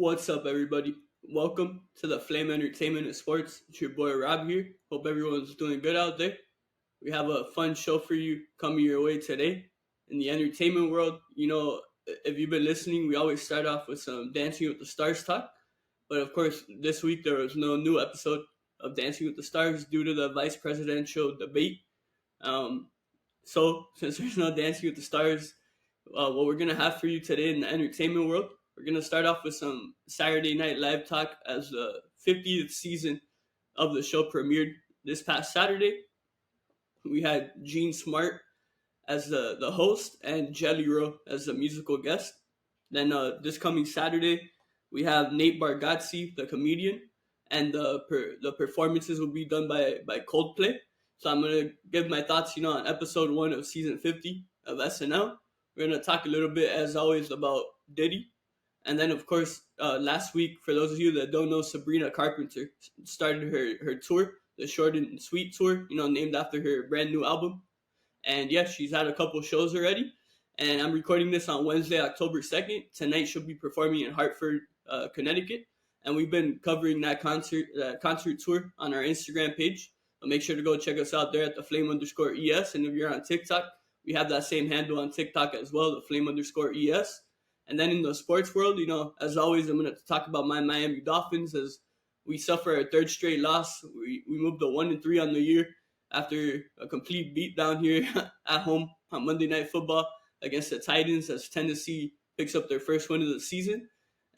What's up, everybody? Welcome to the Flame Entertainment and Sports. It's your boy Rob here. Hope everyone's doing good out there. We have a fun show for you coming your way today. In the entertainment world, if you've been listening, we always start off with some Dancing with the Stars talk. But of course, this week there was no new episode of Dancing with the Stars due to the vice presidential debate. Um, so, since there's no Dancing with the Stars, what we're going to have for you today in the entertainment world, we're going to start off with some Saturday Night Live talk as the 50th season of the show premiered this past Saturday. We had Gene Smart as the host and Jelly Roll as the musical guest. Then this coming Saturday, we have Nate Bargatze, the comedian, and the performances will be done by Coldplay. So I'm going to give my thoughts, on episode 1 of season 50 of SNL. We're going to talk a little bit, as always, about Diddy. And then, of course, last week, for those of you that don't know, Sabrina Carpenter started her tour, the Short and Sweet tour, named after her brand new album. And yeah, she's had a couple shows already. And I'm recording this on Wednesday, October 2nd. Tonight she'll be performing in Hartford, Connecticut. And we've been covering that concert tour on our Instagram page. But make sure to go check us out there at the flame_ES. And if you're on TikTok, we have that same handle on TikTok as well, the flame_ES. And then in the sports world, as always, I'm going to talk about my Miami Dolphins as we suffer a third straight loss. We moved to 1-3 on the year after a complete beatdown here at home on Monday Night Football against the Titans as Tennessee picks up their first win of the season.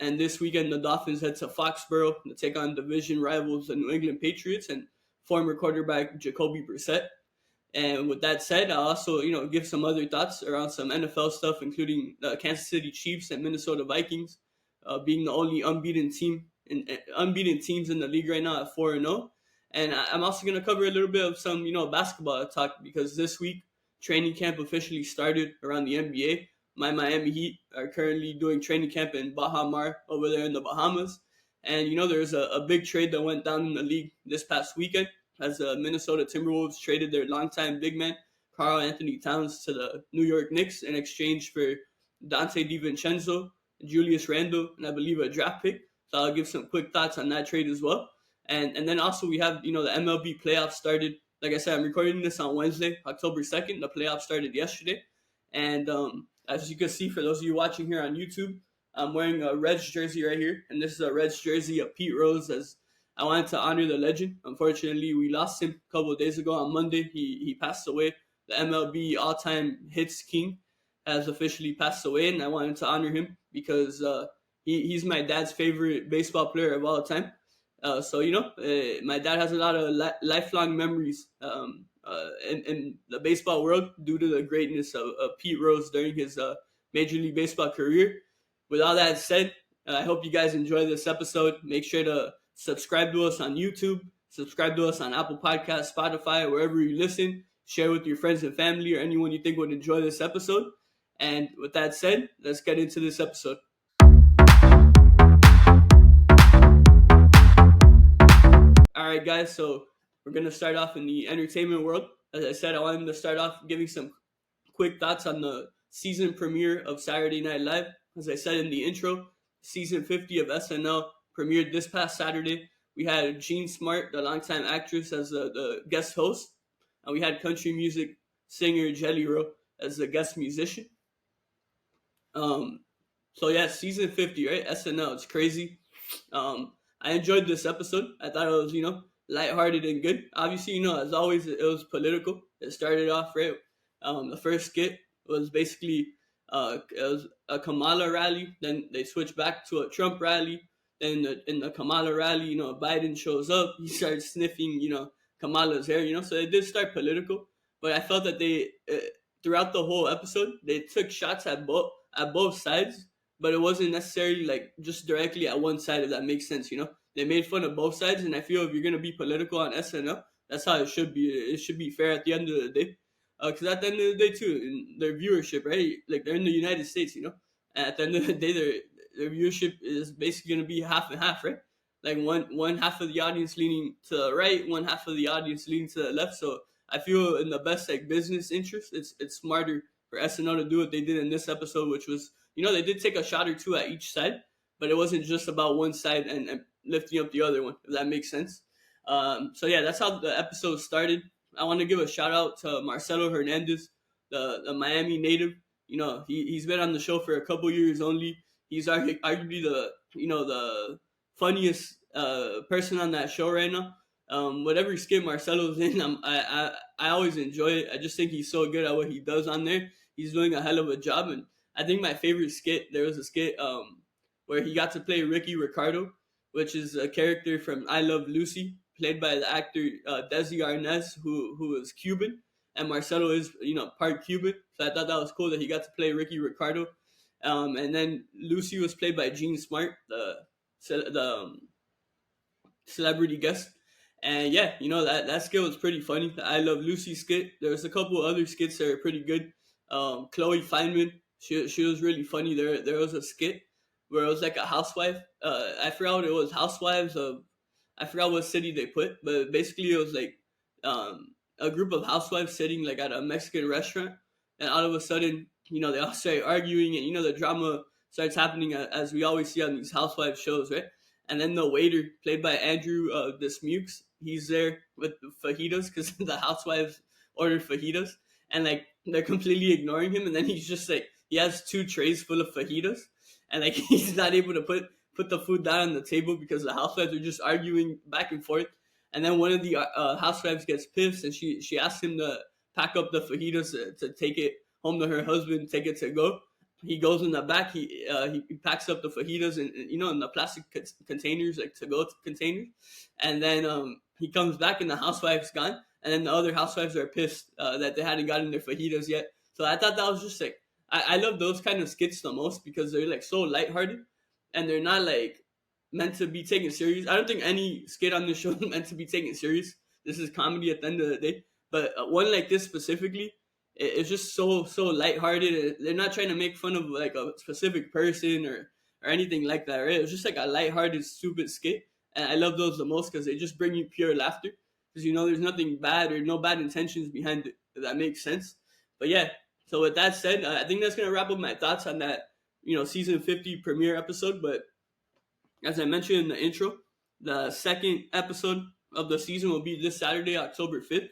And this weekend, the Dolphins head to Foxborough to take on division rivals, the New England Patriots, and former quarterback Jacoby Brissett. And with that said, I'll also, give some other thoughts around some NFL stuff, including the Kansas City Chiefs and Minnesota Vikings being the only unbeaten teams in the league right now at 4-0. And I'm also going to cover a little bit of some, basketball talk because this week training camp officially started around the NBA. My Miami Heat are currently doing training camp in Baha Mar over there in the Bahamas. And, there's a big trade that went down in the league this past weekend as the Minnesota Timberwolves traded their longtime big man, Karl-Anthony Towns, to the New York Knicks in exchange for Dante DiVincenzo, Julius Randle, and I believe a draft pick. So I'll give some quick thoughts on that trade as well. And then also we have, the MLB Playoffs started. Like I said, I'm recording this on Wednesday, October 2nd. The playoffs started yesterday. And as you can see, for those of you watching here on YouTube, I'm wearing a Reds jersey right here. And this is a Reds jersey of Pete Rose, as I wanted to honor the legend. Unfortunately, we lost him a couple of days ago on Monday. He passed away. The MLB all-time hits king has officially passed away, and I wanted to honor him because he's my dad's favorite baseball player of all time. My dad has a lot of lifelong memories in the baseball world due to the greatness of Pete Rose during his Major League Baseball career. With all that said, I hope you guys enjoy this episode. Make sure to subscribe to us on YouTube, subscribe to us on Apple Podcasts, Spotify, wherever you listen. Share with your friends and family or anyone you think would enjoy this episode. And with that said, let's get into this episode. All right, guys, so we're going to start off in the entertainment world. As I said, I wanted to start off giving some quick thoughts on the season premiere of Saturday Night Live. As I said in the intro, season 50 of SNL premiered this past Saturday. We had Gene Smart, the longtime actress, as the guest host. And we had country music singer Jelly Roll as the guest musician. Season 50, right? SNL, it's crazy. I enjoyed this episode. I thought it was, lighthearted and good. Obviously, as always, it was political. It started off, right? The first skit was basically it was a Kamala rally. Then they switched back to a Trump rally. Then in the Kamala rally, Biden shows up. He starts sniffing, Kamala's hair, So it did start political. But I felt that they, throughout the whole episode, they took shots at both sides. But it wasn't necessarily like just directly at one side, if that makes sense, They made fun of both sides. And I feel if you're going to be political on SNL, that's how it should be. It should be fair at the end of the day. Because at the end of the day, too, in their viewership, right? Like, they're in the United States, And at the end of the day, their viewership is basically going to be half and half, right? Like, one half of the audience leaning to the right, one half of the audience leaning to the left. So I feel in the best, business interest, it's smarter for SNL to do what they did in this episode, which was, they did take a shot or two at each side. but it wasn't just about one side and lifting up the other one, if that makes sense. So yeah, that's how the episode started. I want to give a shout out to Marcello Hernandez, the Miami native. He's been on the show for a couple years only. He's arguably the funniest person on that show right now. Whatever skit Marcelo's in, I always enjoy it. I just think he's so good at what he does on there. He's doing a hell of a job, and I think my favorite skit, there was a skit where he got to play Ricky Ricardo, which is a character from I Love Lucy, played by the actor Desi Arnaz, who is Cuban, and Marcelo is part Cuban. So I thought that was cool that he got to play Ricky Ricardo. And then Lucy was played by Gene Smart, the celebrity guest. And yeah, that skit was pretty funny. The I Love Lucy skit. There was a couple other skits that are pretty good. Chloe Feynman, she was really funny. There was a skit where it was like a housewife. I forgot what it was. Housewives of, I forgot what city they put, but basically it was like a group of housewives sitting like at a Mexican restaurant, and all of a sudden, they all start arguing, and the drama starts happening as we always see on these housewife shows, right? And then the waiter, played by Andrew Dismukes, he's there with the fajitas because the housewives ordered fajitas, and like they're completely ignoring him. And then he's just like, he has 2 trays full of fajitas, and like he's not able to put the food down on the table because the housewives are just arguing back and forth. And then one of the housewives gets pissed, and she asks him to pack up the fajitas to take it home to her husband, take it to go. He goes in the back. He packs up the fajitas in the plastic containers, like to go containers, and then he comes back and the housewife's gone, and then the other housewives are pissed that they hadn't gotten their fajitas yet. So I thought that was just like, I love those kind of skits the most because they're like so lighthearted, and they're not like meant to be taken serious. I don't think any skit on the show is meant to be taken serious. This is comedy at the end of the day, but one like this specifically, it's just so lighthearted. They're not trying to make fun of like a specific person or anything like that, right? It's just like a lighthearted, stupid skit, and I love those the most because they just bring you pure laughter. Because there's nothing bad or no bad intentions behind it. If that makes sense. But yeah. So with that said, I think that's gonna wrap up my thoughts on that season 50 premiere episode. But as I mentioned in the intro, the second episode of the season will be this Saturday, October 5th,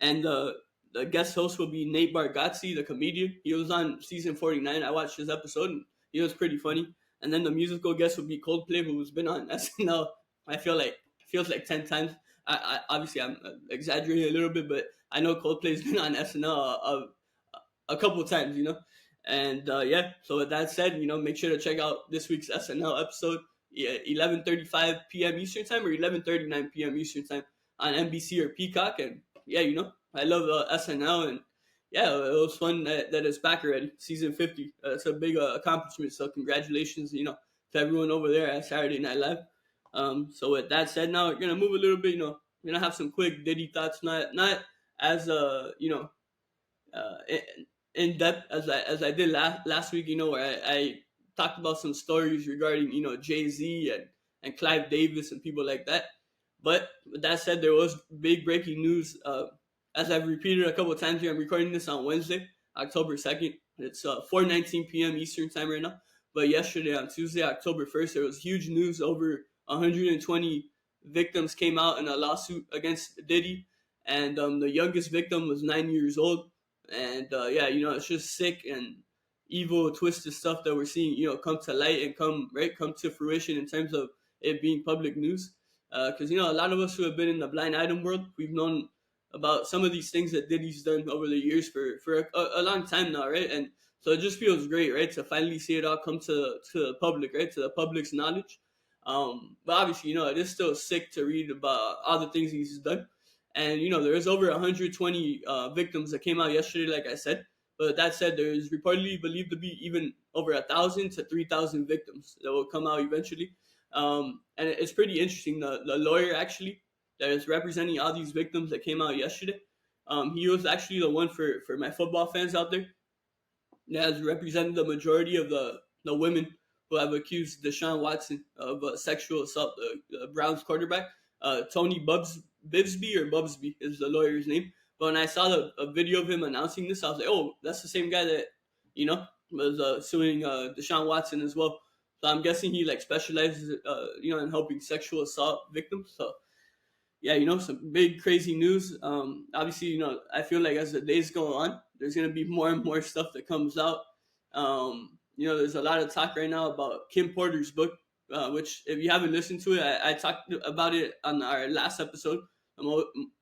and the guest host will be Nate Bargatze, the comedian. He was on season 49. I watched his episode, and he was pretty funny. And then the musical guest will be Coldplay, who's been on SNL, I feel like, feels like 10 times. Obviously, I'm exaggerating a little bit, but I know Coldplay's been on SNL a couple times, And yeah, so with that said, make sure to check out this week's SNL episode, 11:35 p.m. Eastern Time or 11:39 p.m. Eastern Time on NBC or Peacock. And yeah, I love SNL, and yeah, it was fun that it's back already, season 50. It's a big accomplishment, so congratulations, to everyone over there at Saturday Night Live. So with that said, now we're gonna move a little bit. We're gonna have some quick Diddy thoughts, not as in depth as I did last week. Where I talked about some stories regarding Jay-Z and Clive Davis and people like that. But with that said, there was big breaking news. As I've repeated a couple of times here, I'm recording this on Wednesday, October 2nd. It's 4:19 p.m. Eastern Time right now. But yesterday, on Tuesday, October 1st, there was huge news. Over 120 victims came out in a lawsuit against Diddy. And the youngest victim was 9 years old. And yeah, it's just sick and evil, twisted stuff that we're seeing, come to light and come to fruition in terms of it being public news. Because, a lot of us who have been in the blind item world, we've known about some of these things that Diddy's done over the years for a long time now, right? And so it just feels great, right, to finally see it all come to the public, right, to the public's knowledge. But obviously, it is still sick to read about all the things he's done. And, there's over 120 victims that came out yesterday, like I said. But that said, there is reportedly believed to be even over 1,000 to 3,000 victims that will come out eventually. And it's pretty interesting. The lawyer, actually, that is representing all these victims that came out yesterday, he was actually the one for my football fans out there that has represented the majority of the women who have accused Deshaun Watson of sexual assault, the Browns quarterback. Tony Bubsby is the lawyer's name. But when I saw a video of him announcing this, I was like, oh, that's the same guy that, was suing Deshaun Watson as well. So I'm guessing he like specializes, in helping sexual assault victims. So yeah, some big crazy news. Obviously, I feel like as the days go on, there's gonna be more and more stuff that comes out. There's a lot of talk right now about Kim Porter's book, which if you haven't listened to it, I talked about it on our last episode.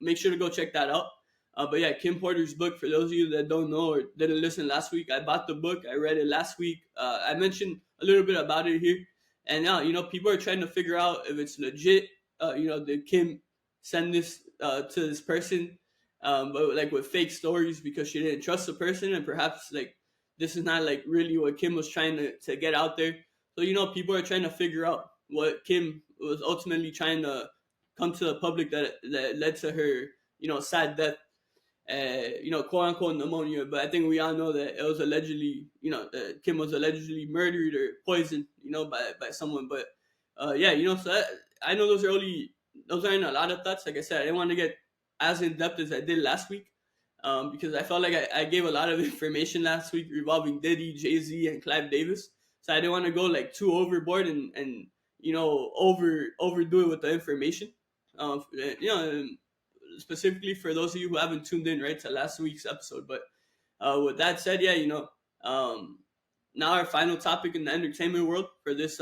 Make sure to go check that out. But yeah, Kim Porter's book, for those of you that don't know or didn't listen last week, I bought the book. I read it last week. I mentioned a little bit about it here. And now, people are trying to figure out if it's legit. Did Kim send this to this person, but like with fake stories because she didn't trust the person, and perhaps like this is not like really what Kim was trying to get out there. So people are trying to figure out what Kim was ultimately trying to come to the public that led to her sad death, quote unquote pneumonia. But I think we all know that it was allegedly, Kim was allegedly murdered or poisoned, by someone. But so I know those aren't a lot of thoughts. Like I said, I didn't want to get as in depth as I did last week, because I felt like I gave a lot of information last week revolving Diddy, Jay-Z, and Clive Davis. So I didn't want to go like too overboard and overdo it with the information. And specifically for those of you who haven't tuned in right to last week's episode. But with that said, now our final topic in the entertainment world for this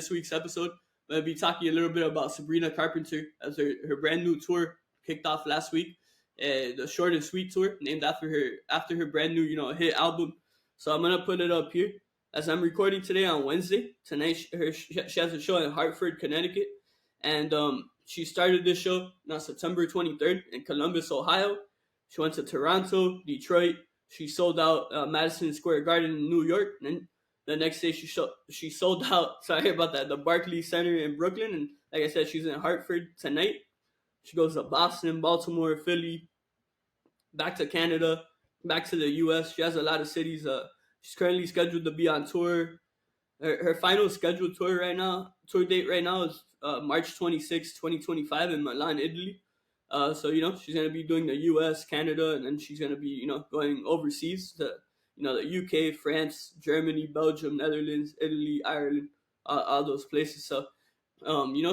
week's episode, I'm gonna be talking a little bit about Sabrina Carpenter as her brand new tour kicked off last week, the Short and Sweet tour, named after her brand new hit album. So I'm gonna put it up here as I'm recording today on Wednesday. Tonight she has a show in Hartford, Connecticut, and she started this show on September 23rd in Columbus, Ohio. She went to Toronto, Detroit. She sold out Madison Square Garden in New York. And the next day she sold out, sorry about that, the Barclays Center in Brooklyn. And like I said, she's in Hartford tonight. She goes to Boston, Baltimore, Philly, back to Canada, back to the U.S. She has a lot of cities. She's currently scheduled to be on tour. Her final scheduled tour date right now is March 26, 2025 in Milan, Italy. So she's gonna be doing the U.S., Canada, and then she's gonna be going overseas to the U.K., France, Germany, Belgium, Netherlands, Italy, Ireland, all those places. So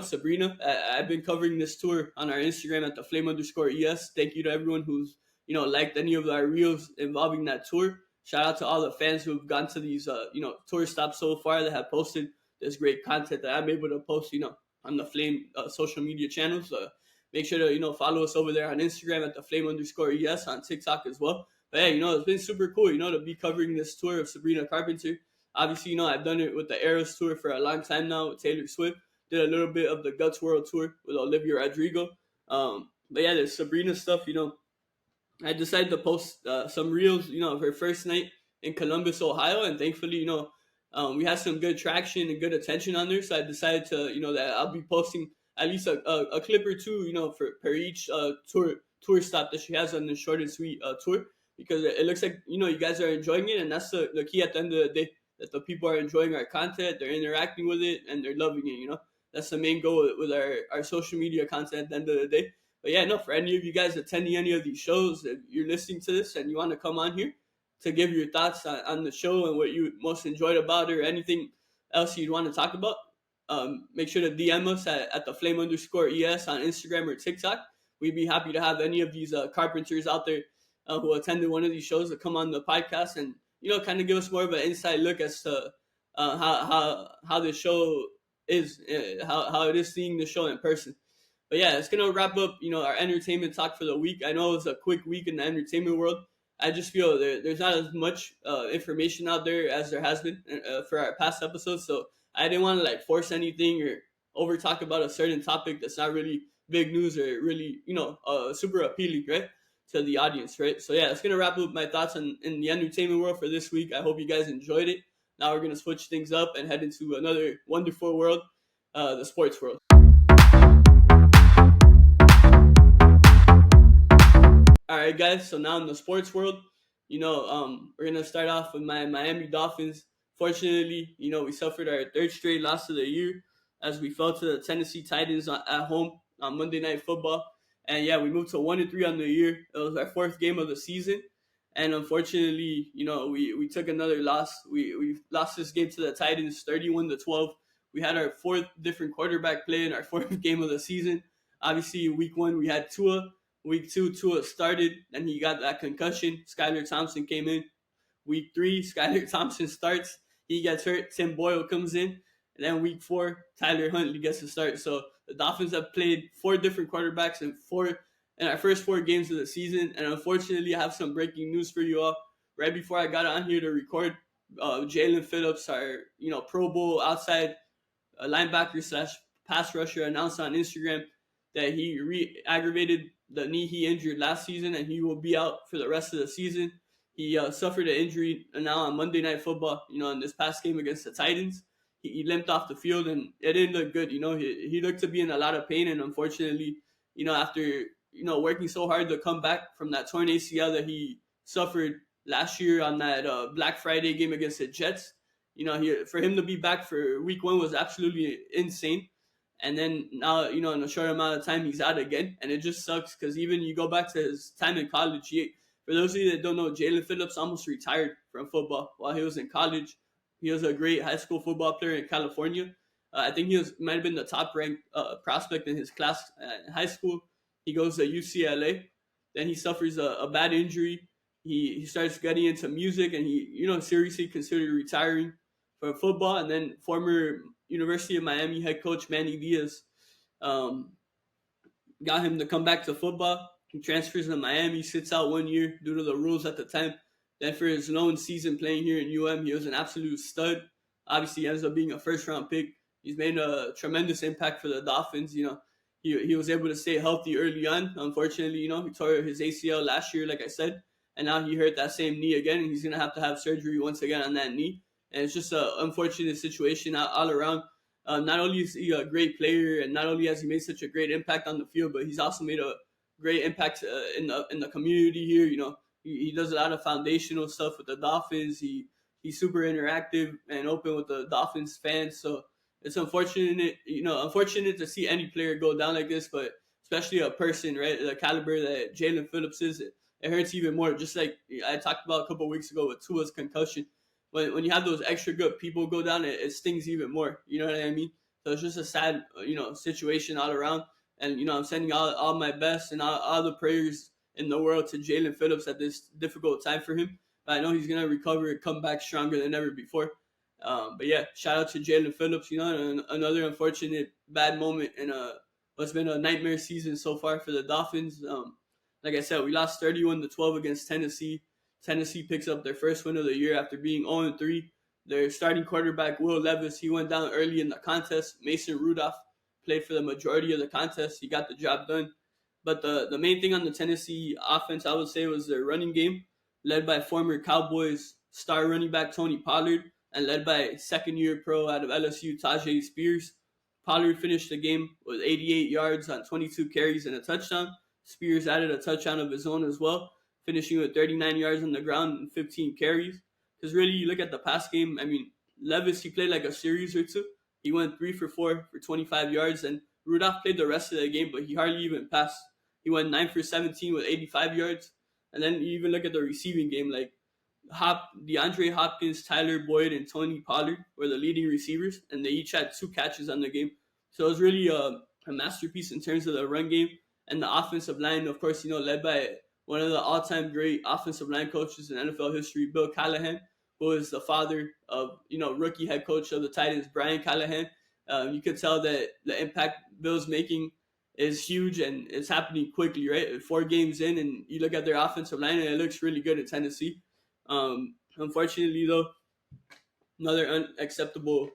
Sabrina, I've been covering this tour on our Instagram at @theflame_es. Thank you to everyone who's liked any of our reels involving that tour. Shout out to all the fans who've gone to these tour stops so far that have posted this great content that I'm able to post on the Flame social media channels. Make sure to follow us over there on Instagram at @theflame_es, on TikTok as well. But yeah, it's been super cool to be covering this tour of Sabrina Carpenter. Obviously, I've done it with the Eras tour for a long time now with Taylor Swift. Did a little bit of the Guts World tour with Olivia Rodrigo. But yeah, there's Sabrina stuff. I decided to post some reels, of her first night in Columbus, Ohio, and thankfully, we had some good traction and good attention on there. So I decided to, that I'll be posting at least a clip or two, for each tour stop that she has on the Short and Sweet tour, because it looks like you guys are enjoying it, and that's the key at the end of the day, that the people are enjoying our content, they're interacting with it, and they're loving it. That's the main goal with our social media content at the end of the day. But yeah, no, for any of you guys attending any of these shows, if you're listening to this and you want to come on here to give your thoughts on the show and what you most enjoyed about it, or anything else you'd want to talk about, make sure to DM us at @theflame_es on Instagram or TikTok. We'd be happy to have any of these carpenters out there who attended one of these shows to come on the podcast and kind of give us more of an inside look as to how the show is, how it is seeing the show in person. But yeah, it's gonna wrap up our entertainment talk for the week. I know it was a quick week in the entertainment world. I just feel there's not as much information out there as there has been for our past episodes, so I didn't want to force anything or over talk about a certain topic that's not really big news or really super appealing, right, to the audience, right? So yeah, it's gonna wrap up my thoughts in the entertainment world for this week. I hope you guys enjoyed it. Now we're gonna switch things up and head into another wonderful world, the sports world. All right, guys. So now in the sports world, we're gonna start off with my Miami Dolphins. Fortunately, we suffered our third straight loss of the year as we fell to the Tennessee Titans at home on Monday Night Football. And yeah, we moved to 1-3 on the year. It was our fourth game of the season. And unfortunately, we took another loss. We lost this game to the Titans, 31-12. We had our fourth different quarterback play in our fourth game of the season. Obviously, week one we had Tua. Week two, Tua started, and he got that concussion. Skylar Thompson came in. Week three, Skylar Thompson starts. He gets hurt. Tim Boyle comes in. And then week four, Tyler Huntley gets to start. So the Dolphins have played four different quarterbacks in our first four games of the season. And unfortunately, I have some breaking news for you all. Right before I got on here to record, Jalen Phillips, our Pro Bowl outside linebacker slash pass rusher, announced on Instagram that he re-aggravated the knee he injured last season, and he will be out for the rest of the season. He suffered an injury now on Monday Night Football, in this past game against the Titans. He limped off the field, and it didn't look good. He looked to be in a lot of pain, and unfortunately, after working so hard to come back from that torn ACL that he suffered last year on that Black Friday game against the Jets, for him to be back for week one was absolutely insane. And then now, in a short amount of time, he's out again. And it just sucks because even you go back to his time in college. For those of you that don't know, Jalen Phillips almost retired from football while he was in college. He was a great high school football player in California. I think might have been the top ranked prospect in his class in high school. He goes to UCLA. Then he suffers a bad injury. He starts getting into music, and he seriously considered retiring from football. And then former University of Miami head coach Manny Diaz um, got him to come back to football. He transfers to Miami, sits out 1 year due to the rules at the time. Then for his lone season playing here in he was an absolute stud. Obviously, he ends up being a first-round pick. He's made a tremendous impact for the Dolphins. He was able to stay healthy early on. Unfortunately, he tore his ACL last year, like I said, and now he hurt that same knee again, and he's going to have surgery once again on that knee. And it's just an unfortunate situation all around. Not only is he a great player, and not only has he made such a great impact on the field, but he's also made a great impact in the community here. He does a lot of foundational stuff with the Dolphins. He's super interactive and open with the Dolphins fans. So it's unfortunate to see any player go down like this, but especially a person, right, the caliber that Jalen Phillips is, it hurts even more. Just like I talked about a couple of weeks ago with Tua's concussion. When you have those extra good people go down, it stings even more. You know what I mean? So it's just a sad, situation all around. And, I'm sending all my best and all the prayers in the world to Jalen Phillips at this difficult time for him. But I know he's going to recover and come back stronger than ever before. But yeah, shout out to Jalen Phillips, another unfortunate bad moment in what's been a nightmare season so far for the Dolphins. Like I said, we lost 31-12 against Tennessee. Tennessee picks up their first win of the year after being 0-3. Their starting quarterback, Will Levis, he went down early in the contest. Mason Rudolph played for the majority of the contest. He got the job done. But the main thing on the Tennessee offense, I would say, was their running game, led by former Cowboys star running back Tony Pollard, and led by second-year pro out of LSU, Tajay Spears. Pollard finished the game with 88 yards on 22 carries and a touchdown. Spears added a touchdown of his own as well, finishing with 39 yards on the ground and 15 carries. Because really, you look at the pass game, Levis, he played like a series or two. He went 3 for 4 for 25 yards, and Rudolph played the rest of the game, but he hardly even passed. He went 9 for 17 with 85 yards. And then you even look at the receiving game, like DeAndre Hopkins, Tyler Boyd, and Tony Pollard were the leading receivers, and they each had 2 catches on the game. So it was really a masterpiece in terms of the run game and the offensive line, of course, led by one of the all-time great offensive line coaches in NFL history, Bill Callahan, who is the father of, rookie head coach of the Titans, Brian Callahan. You could tell that the impact Bill's making is huge, and it's happening quickly, right? 4 games in, and you look at their offensive line, and it looks really good in Tennessee. Unfortunately, though, another unacceptable,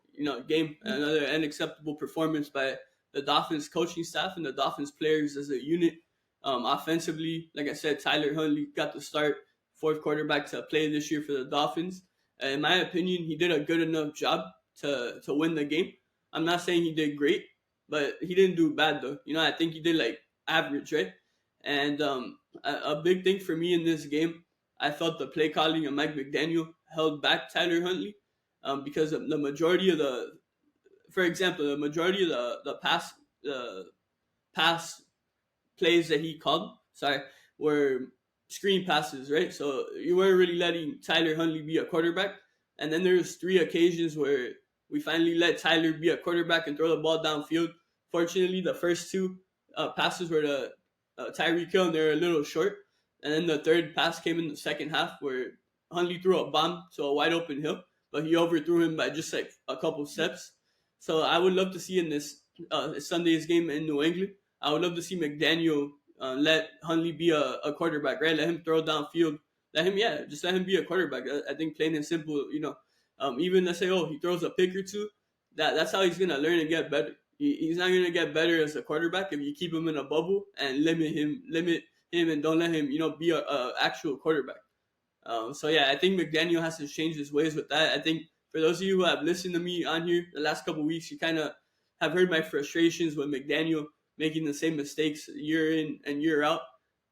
game, another unacceptable performance by the Dolphins coaching staff and the Dolphins players as a unit. Offensively, like I said, Tyler Huntley got the start, fourth quarterback to play this year for the Dolphins. In my opinion, he did a good enough job to win the game. I'm not saying he did great, but he didn't do bad, though. I think he did like average, right? And a big thing for me in this game, I felt the play calling of Mike McDaniel held back Tyler Huntley because the majority of the majority of the pass plays that he called, were screen passes, right? So you weren't really letting Tyler Huntley be a quarterback. And then there's 3 occasions where we finally let Tyler be a quarterback and throw the ball downfield. Fortunately, the first two passes were to Tyreek Hill, and they're a little short. And then the third pass came in the second half where Huntley threw a bomb to a wide open Hill, but he overthrew him by just like a couple steps. So I would love to see in this Sunday's game in New England, I would love to see McDaniel let Huntley be a quarterback, right? Let him throw downfield. Just let him be a quarterback. I think plain and simple, even let's say, he throws a pick or two, that's how he's gonna learn and get better. He's not gonna get better as a quarterback if you keep him in a bubble and limit him, and don't let him, be a actual quarterback. So yeah, I think McDaniel has to change his ways with that. I think for those of you who have listened to me on here the last couple of weeks, you kind of have heard my frustrations with McDaniel making the same mistakes year in and year out.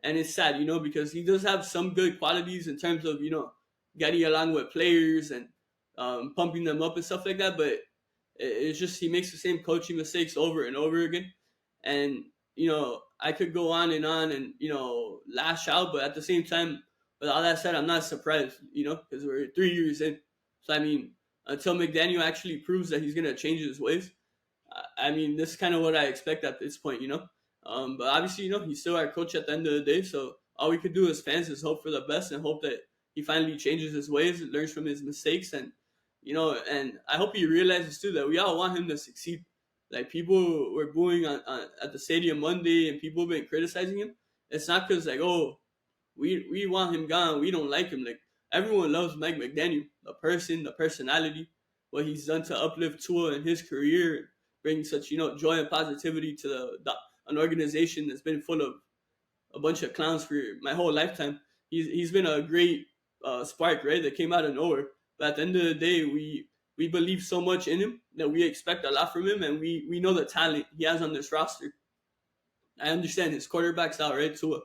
And it's sad, because he does have some good qualities in terms of, getting along with players and pumping them up and stuff like that. But it's just he makes the same coaching mistakes over and over again. And, I could go on and, lash out. But at the same time, with all that said, I'm not surprised, because we're 3 years in. So, I mean, until McDaniel actually proves that he's going to change his ways, I mean, this is kind of what I expect at this point. But obviously, he's still our coach at the end of the day. So all we could do as fans is hope for the best and hope that he finally changes his ways and learns from his mistakes. And, and I hope he realizes too that we all want him to succeed. Like people were booing at the stadium Monday and people have been criticizing him. It's not because like, we want him gone. We don't like him. Like everyone loves Mike McDaniel, the person, the personality, what he's done to uplift Tua in his career, bring such joy and positivity to an organization that's been full of a bunch of clowns for my whole lifetime. He's been a great spark, right? That came out of nowhere. But at the end of the day, we believe so much in him that we expect a lot from him, and we know the talent he has on this roster. I understand his quarterback's out, right? Tua.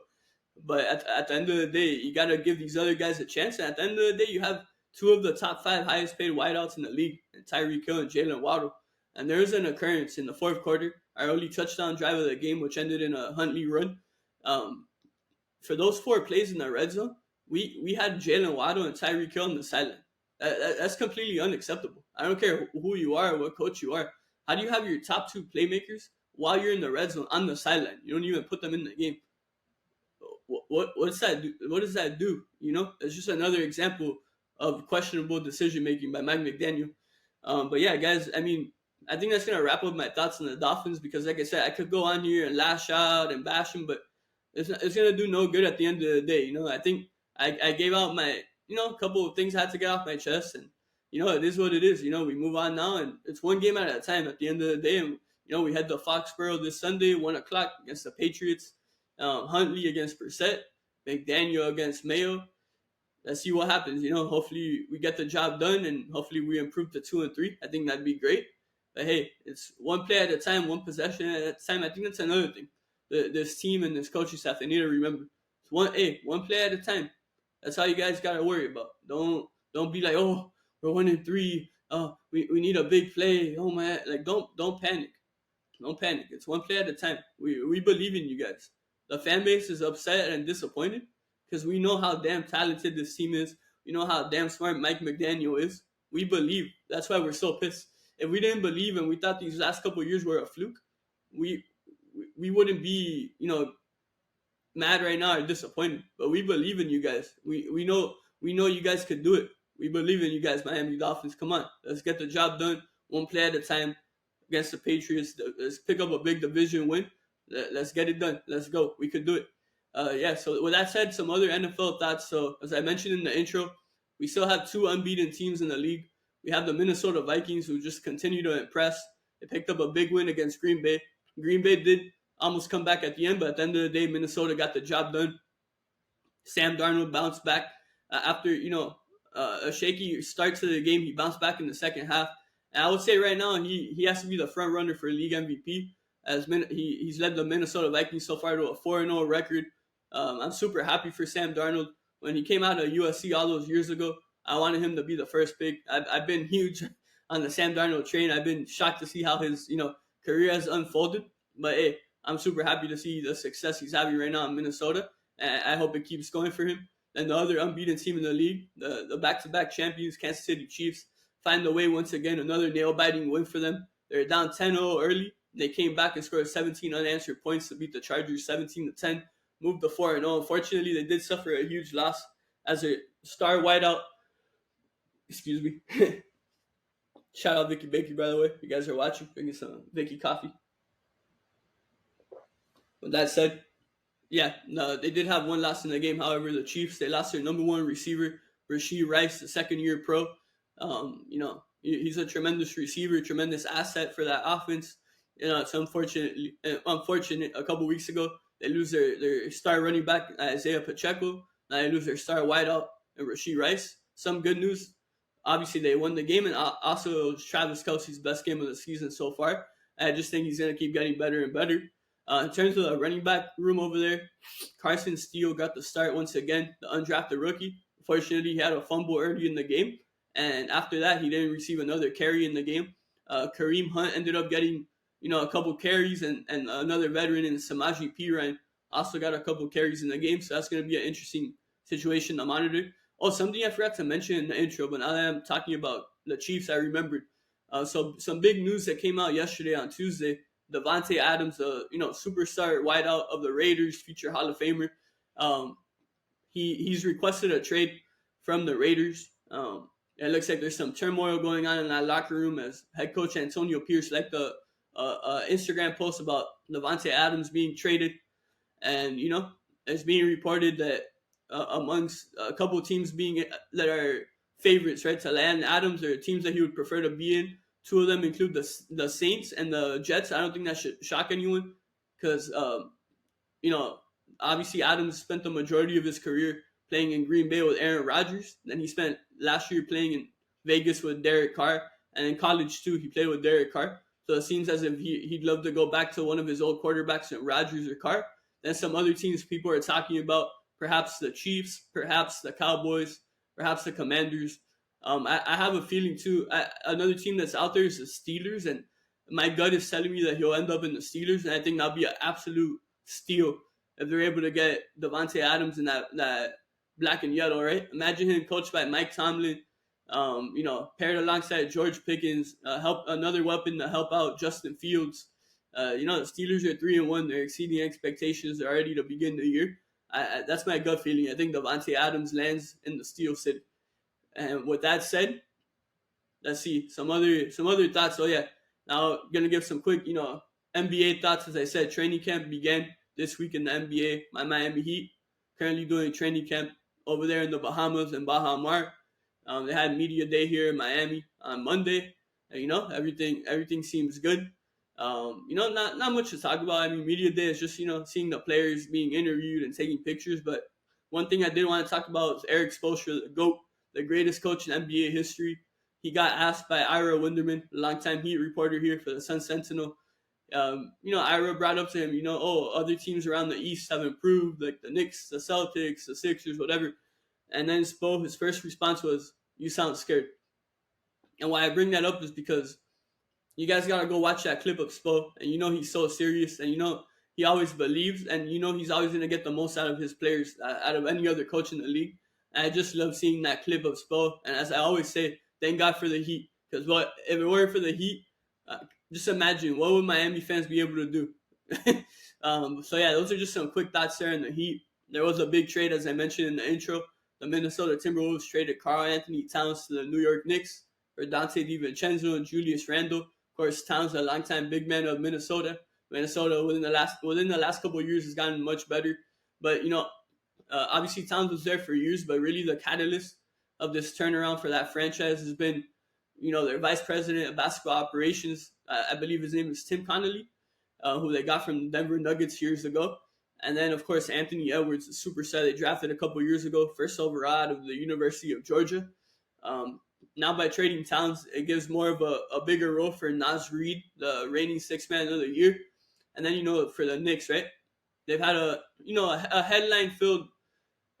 But at the end of the day, you got to give these other guys a chance. And at the end of the day, you have two of the top 5 highest paid wideouts in the league, and Tyreek Hill and Jalen Waddle. And there was an occurrence in the fourth quarter, our only touchdown drive of the game, which ended in a Huntley run. For those 4 plays in the red zone, we had Jalen Waddle and Tyreek Hill on the sideline. That's completely unacceptable. I don't care who you are or what coach you are. How do you have your top 2 playmakers while you're in the red zone on the sideline? You don't even put them in the game. What's that do? What does that do? It's just another example of questionable decision making by Mike McDaniel. But yeah, guys, I mean, I think that's gonna wrap up my thoughts on the Dolphins because, like I said, I could go on here and lash out and bash them, but it's gonna do no good at the end of the day. I think I gave out my a couple of things I had to get off my chest, and it is what it is. We move on now, and it's one game at a time. At the end of the day, and we head to Foxborough this Sunday, 1:00 against the Patriots. Huntley against Brissett, McDaniel against Mayo. Let's see what happens. Hopefully we get the job done and hopefully we improve to 2-3. I think that'd be great. But hey, it's one play at a time, one possession at a time. I think that's another thing. This team and this coaching staff, they need to remember. It's one play at a time. That's all you guys gotta worry about. Don't be like, we're 1-3. We need a big play. Oh man, like don't panic. Don't panic. It's one play at a time. We believe in you guys. The fan base is upset and disappointed because we know how damn talented this team is. We know how damn smart Mike McDaniel is. We believe. That's why we're so pissed. If we didn't believe and we thought these last couple of years were a fluke, we wouldn't be, mad right now or disappointed. But we believe in you guys. We know you guys could do it. We believe in you guys, Miami Dolphins. Come on, let's get the job done, one play at a time against the Patriots. Let's pick up a big division win. Let's get it done. Let's go. We could do it. So with that said, some other NFL thoughts. So as I mentioned in the intro, we still have 2 unbeaten teams in the league. We have the Minnesota Vikings, who just continue to impress. They picked up a big win against Green Bay. Green Bay did almost come back at the end, but at the end of the day, Minnesota got the job done. Sam Darnold bounced back after a shaky start to the game. He bounced back in the second half. And I would say right now he has to be the front runner for league MVP. As he's led the Minnesota Vikings so far to a 4-0 record. I'm super happy for Sam Darnold. When he came out of USC all those years ago, I wanted him to be the first pick. I've been huge on the Sam Darnold train. I've been shocked to see how his career has unfolded. But hey, I'm super happy to see the success he's having right now in Minnesota. and I hope it keeps going for him. And the other unbeaten team in the league, the back-to-back champions, Kansas City Chiefs, find a way once again, another nail-biting win for them. They're down 10-0 early. They came back and scored 17 unanswered points to beat the Chargers 17-10, moved to 4-0. Unfortunately, they did suffer a huge loss as a star wideout. Excuse me. Shout out Vicky Bakey, by the way. If you guys are watching, drinking some Vicky coffee. With that said, yeah, no, they did have one loss in the game. However, the Chiefs, they lost their number one receiver, Rashee Rice, the second-year pro. He's a tremendous receiver, tremendous asset for that offense. It's unfortunate. A couple weeks ago, they lose their star running back, Isaiah Pacheco. Now they lose their star wideout, Rashee Rice. Some good news. Obviously, they won the game, and also it was Travis Kelce's best game of the season so far. I just think he's going to keep getting better and better. In terms of the running back room over there, Carson Steele got the start once again, the undrafted rookie. Unfortunately, he had a fumble early in the game, and after that, he didn't receive another carry in the game. Kareem Hunt ended up getting, a couple carries, and another veteran in Samaje Perine also got a couple carries in the game, so that's going to be an interesting situation to monitor. Oh, something I forgot to mention in the intro, but now that I'm talking about the Chiefs, I remembered. So some big news that came out yesterday on Tuesday. Davante Adams, superstar wideout of the Raiders, future Hall of Famer. He's requested a trade from the Raiders. It looks like there's some turmoil going on in that locker room as head coach Antonio Pierce liked the Instagram post about Davante Adams being traded. And, it's being reported that amongst a couple of teams that are favorites, right, to land Adams, or teams that he would prefer to be in. Two of them include the Saints and the Jets. I don't think that should shock anyone because, obviously Adams spent the majority of his career playing in Green Bay with Aaron Rodgers. Then he spent last year playing in Vegas with Derek Carr. And in college, too, he played with Derek Carr. So it seems as if he'd love to go back to one of his old quarterbacks, Rodgers or Carr. Then some other teams people are talking about, perhaps the Chiefs, perhaps the Cowboys, perhaps the Commanders. I have a feeling, too, another team that's out there is the Steelers, and my gut is telling me that he'll end up in the Steelers, and I think that'll be an absolute steal if they're able to get Davante Adams in that black and yellow, right? Imagine him coached by Mike Tomlin, paired alongside George Pickens, help another weapon to help out Justin Fields. The Steelers are 3-1. They're exceeding expectations already to begin the year. That's my gut feeling. I think Davante Adams lands in the Steel City. And with that said, let's see some other thoughts. So yeah, now gonna give some quick, NBA thoughts. As I said, training camp began this week in the NBA. My Miami Heat currently doing training camp over there in the Bahamas and Baha Mar. They had media day here in Miami on Monday. And, everything seems good. Not much to talk about. I mean, media day is just, seeing the players being interviewed and taking pictures. But one thing I did want to talk about is Eric Spoelstra, the GOAT, the greatest coach in NBA history. He got asked by Ira Winderman, a longtime Heat reporter here for the Sun Sentinel. Ira brought up to him, other teams around the East have improved, like the Knicks, the Celtics, the Sixers, whatever. And then Spo, his first response was, "You sound scared." And why I bring that up is because you guys got to go watch that clip of Spo. And he's so serious. And he always believes. And he's always going to get the most out of his players, out of any other coach in the league. And I just love seeing that clip of Spo. And as I always say, thank God for the Heat. Because if it weren't for the Heat, just imagine, what would Miami fans be able to do? So yeah, those are just some quick thoughts there in the Heat. There was a big trade, as I mentioned in the intro. The Minnesota Timberwolves traded Karl Anthony Towns to the New York Knicks for Dante DiVincenzo and Julius Randle. Of course, Towns, a longtime big man of Minnesota. Minnesota within the last couple of years has gotten much better. But obviously Towns was there for years, but really the catalyst of this turnaround for that franchise has been, their vice president of basketball operations. I believe his name is Tim Connolly, who they got from Denver Nuggets years ago. And then, of course, Anthony Edwards, the superstar they drafted a couple years ago, first overall out of the University of Georgia. Now by trading Towns, it gives more of a bigger role for Naz Reid, the reigning sixth man of the year. And then, for the Knicks, right? They've had a headline-filled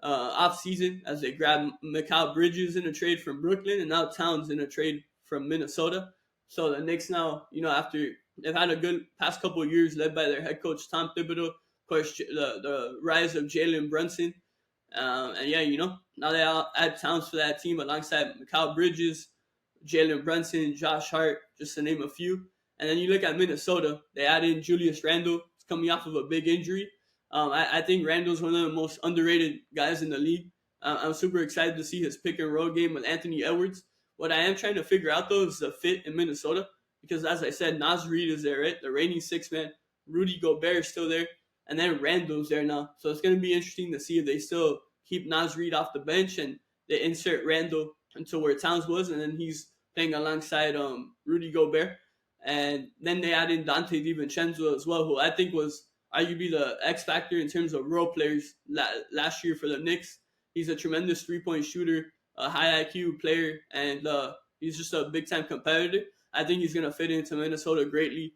off-season as they grabbed Mikal Bridges in a trade from Brooklyn and now Towns in a trade from Minnesota. So the Knicks now, after they've had a good past couple of years led by their head coach, Tom Thibodeau. Of course, the rise of Jalen Brunson. And yeah, now they add talents for that team alongside Mikal Bridges, Jalen Brunson, Josh Hart, just to name a few. And then you look at Minnesota, they add in Julius Randle, coming off of a big injury. I think Randle's one of the most underrated guys in the league. I'm super excited to see his pick and roll game with Anthony Edwards. What I am trying to figure out, though, is the fit in Minnesota. Because as I said, Naz Reid is there, right? The reigning six man. Rudy Gobert is still there. And then Randle's there now. So it's going to be interesting to see if they still keep Naz Reid off the bench and they insert Randle into where Towns was. And then he's playing alongside Rudy Gobert. And then they add in Dante DiVincenzo as well, who I think was arguably the X factor in terms of role players last year for the Knicks. He's a tremendous three-point shooter, a high IQ player, and he's just a big-time competitor. I think he's going to fit into Minnesota greatly.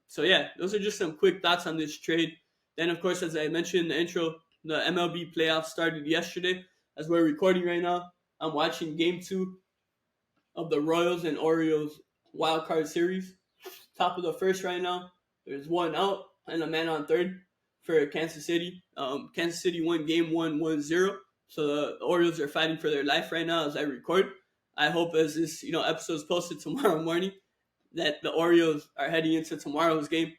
So yeah, those are just some quick thoughts on this trade. Then, of course, as I mentioned in the intro, the MLB Playoffs started yesterday. As we're recording right now, I'm watching Game 2 of the Royals and Orioles Wild Card Series. Top of the first right now. There's one out and a man on third for Kansas City. Kansas City won Game 1 1-0. So the Orioles are fighting for their life right now as I record. I hope as this episode is posted tomorrow morning that the Orioles are heading into tomorrow's game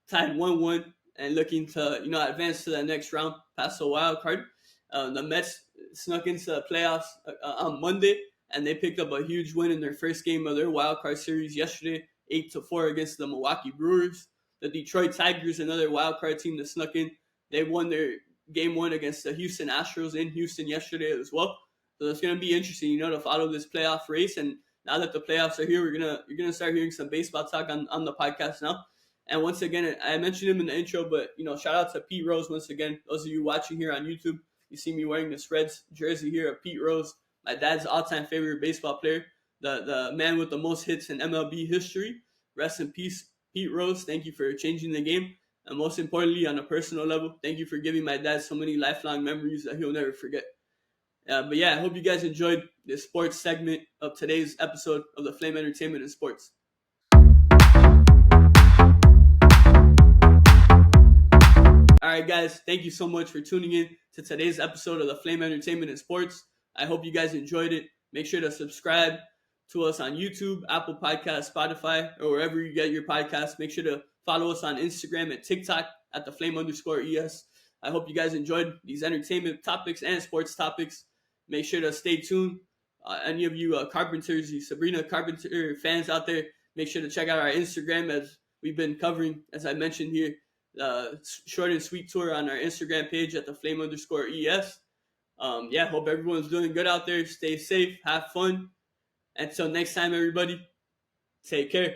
tied 1-1 and looking to advance to the next round past the wild card. The Mets snuck into the playoffs on Monday, and they picked up a huge win in their first game of their wild card series yesterday, 8-4 against the Milwaukee Brewers. The Detroit Tigers, another wild card team that snuck in, they won their game 1 against the Houston Astros in Houston yesterday as well. So it's going to be interesting, to follow this playoff race. And now that the playoffs are here, you're gonna start hearing some baseball talk on the podcast now. And once again, I mentioned him in the intro, but shout out to Pete Rose once again. Those of you watching here on YouTube, you see me wearing this Reds jersey here of Pete Rose, my dad's all-time favorite baseball player, the man with the most hits in MLB history. Rest in peace, Pete Rose. Thank you for changing the game. And most importantly, on a personal level, thank you for giving my dad so many lifelong memories that he'll never forget. But yeah, I hope you guys enjoyed this sports segment of today's episode of the Flame Entertainment and Sports. All right, guys, thank you so much for tuning in to today's episode of the Flame Entertainment and Sports. I hope you guys enjoyed it. Make sure to subscribe to us on YouTube, Apple Podcasts, Spotify, or wherever you get your podcasts. Make sure to follow us on Instagram and TikTok at the Flame_ES. I hope you guys enjoyed these entertainment topics and sports topics. Make sure to stay tuned. Any of you Carpenters, you Sabrina Carpenter fans out there, make sure to check out our Instagram as we've been covering, as I mentioned here, short and sweet tour on our Instagram page at the Flame_ES. Hope everyone's doing good out there. Stay safe, have fun. Until next time, everybody, take care.